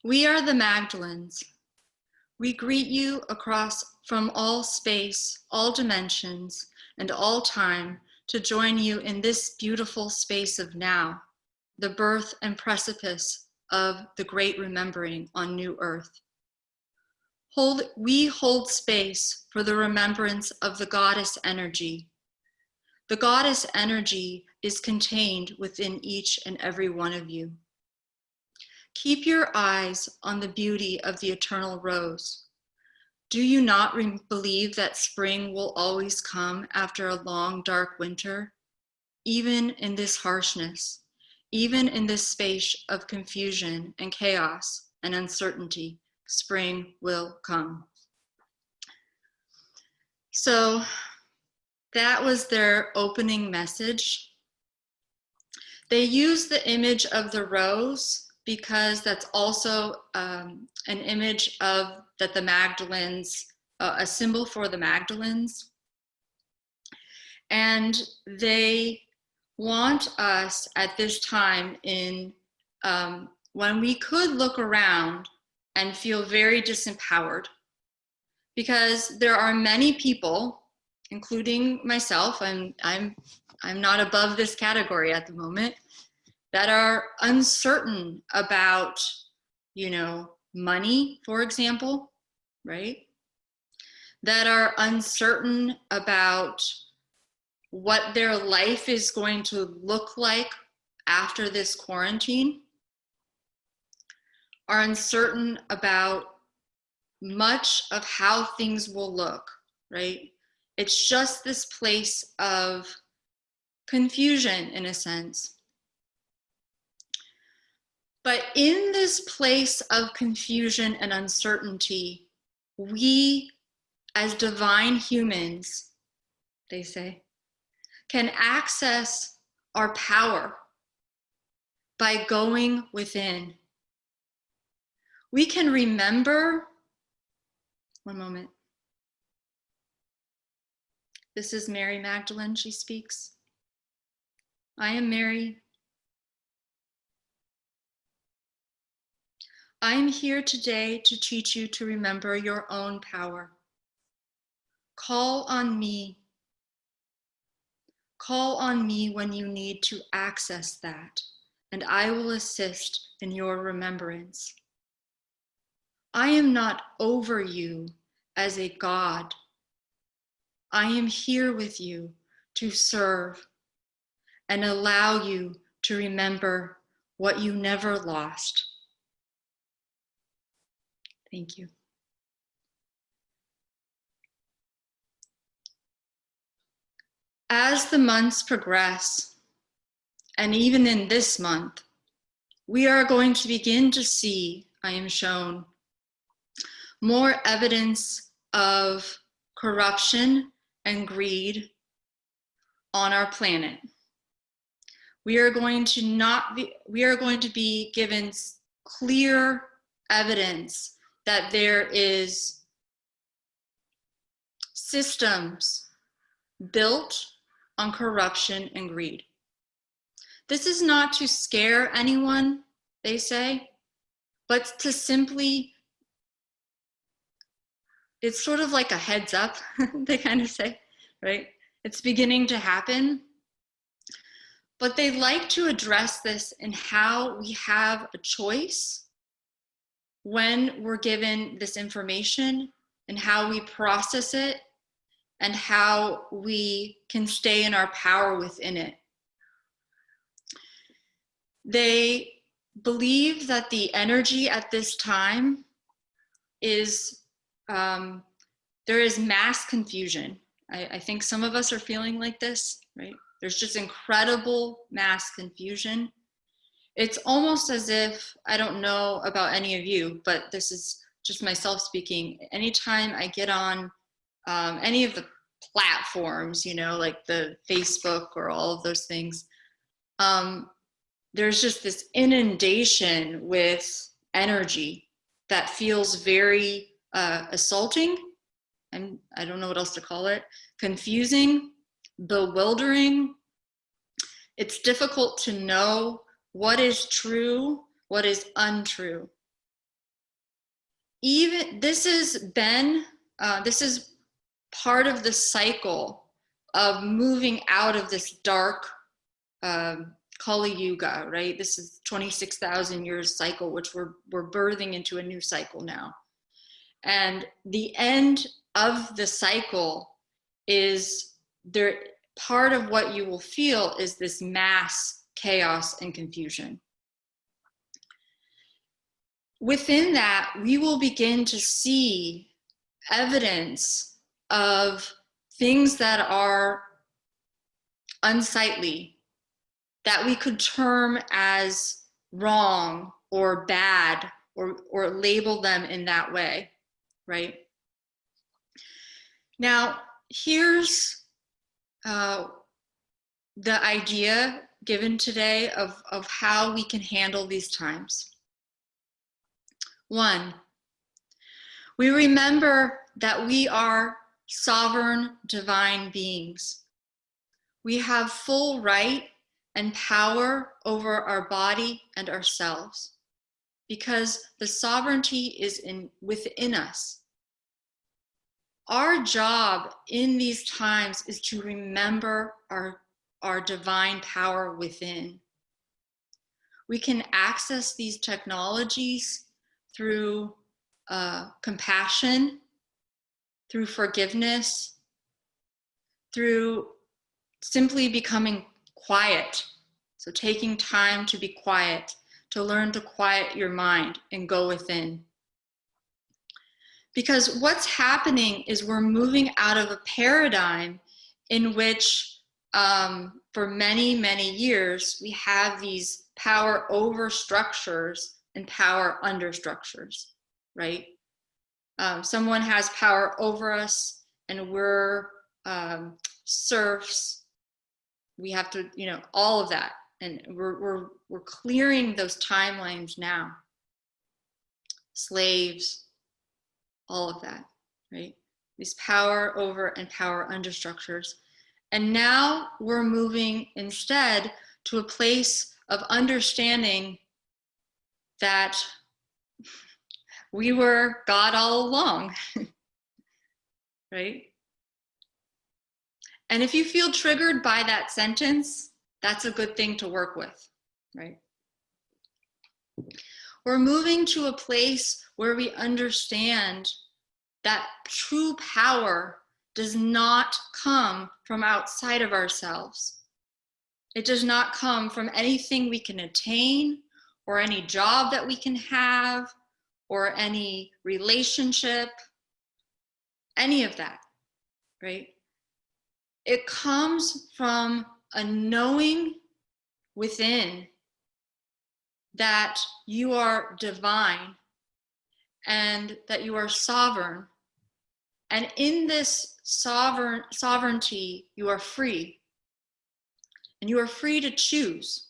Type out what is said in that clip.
We are the Magdalenes. We greet you across from all space, all dimensions, and all time to join you in this beautiful space of now, the birth and precipice of the great remembering on New Earth. We hold space for the remembrance of the goddess energy. The goddess energy is contained within each and every one of you. Keep your eyes on the beauty of the eternal rose. Do you not believe that spring will always come after a long, dark winter? Even in this harshness, even in this space of confusion and chaos and uncertainty, spring will come. So that was their opening message. They used the image of the rose because that's also an image of that the Magdalenes, a symbol for the Magdalenes. And they want us at this time in when we could look around and feel very disempowered, because there are many people, including myself, I'm not above this category at the moment, that are uncertain about, money, for example, right? That are uncertain about what their life is going to look like after this quarantine, are uncertain about much of how things will look, right? It's just this place of confusion in a sense. But in this place of confusion and uncertainty, we as divine humans, they say, can access our power by going within. We can remember, one moment. This is Mary Magdalene, she speaks. I am Mary. I am here today to teach you to remember your own power. Call on me. Call on me when you need to access that, and I will assist in your remembrance. I am not over you as a God. I am here with you to serve and allow you to remember what you never lost. Thank you. As the months progress, and even in this month, we are going to begin to see, I am shown, more evidence of corruption and greed on our planet. We are going to be given clear evidence that there is systems built on corruption and greed. This is not to scare anyone, they say, but to simply, it's sort of like a heads up, they kind of say, right? It's beginning to happen. But they like to address this in how we have a choice when we're given this information and how we process it and how we can stay in our power within it. They believe that the energy at this time is, there is mass confusion. I think some of us are feeling like this, right? There's just incredible mass confusion. It's almost as if, I don't know about any of you, but this is just myself speaking. Anytime I get on any of the platforms, like the Facebook or all of those things, there's just this inundation with energy that feels very assaulting, and I don't know what else to call it, confusing, bewildering. It's difficult to know what is true, what is untrue. this is part of the cycle of moving out of this dark Kali Yuga, right? This is 26,000 years cycle, which we're birthing into a new cycle now. And the end of the cycle is there. Part of what you will feel is this mass chaos and confusion. Within that, we will begin to see evidence of things that are unsightly, that we could term as wrong or bad, or label them in that way, right? Now, here's the idea given today of how we can handle these times. 1, we remember that we are sovereign divine beings. We have full right and power over our body and ourselves, because the sovereignty is within us. Our job in these times is to remember our divine power within. We can access these technologies through compassion, through forgiveness, through simply becoming quiet. So taking time to be quiet, to learn to quiet your mind and go within. Because what's happening is we're moving out of a paradigm in which for many, many years, we have these power over structures and power under structures, right? Someone has power over us and we're serfs. We have to, all of that. And we're clearing those timelines now. Slaves, all of that, right? These power over and power under structures. And now we're moving instead to a place of understanding that we were God all along, right? And if you feel triggered by that sentence, that's a good thing to work with, right? We're moving to a place where we understand that true power does not come from outside of ourselves. It does not come from anything we can attain, or any job that we can have, or any relationship, any of that, right? It comes from a knowing within that you are divine and that you are sovereign. And in this sovereignty, you are free. And you are free to choose.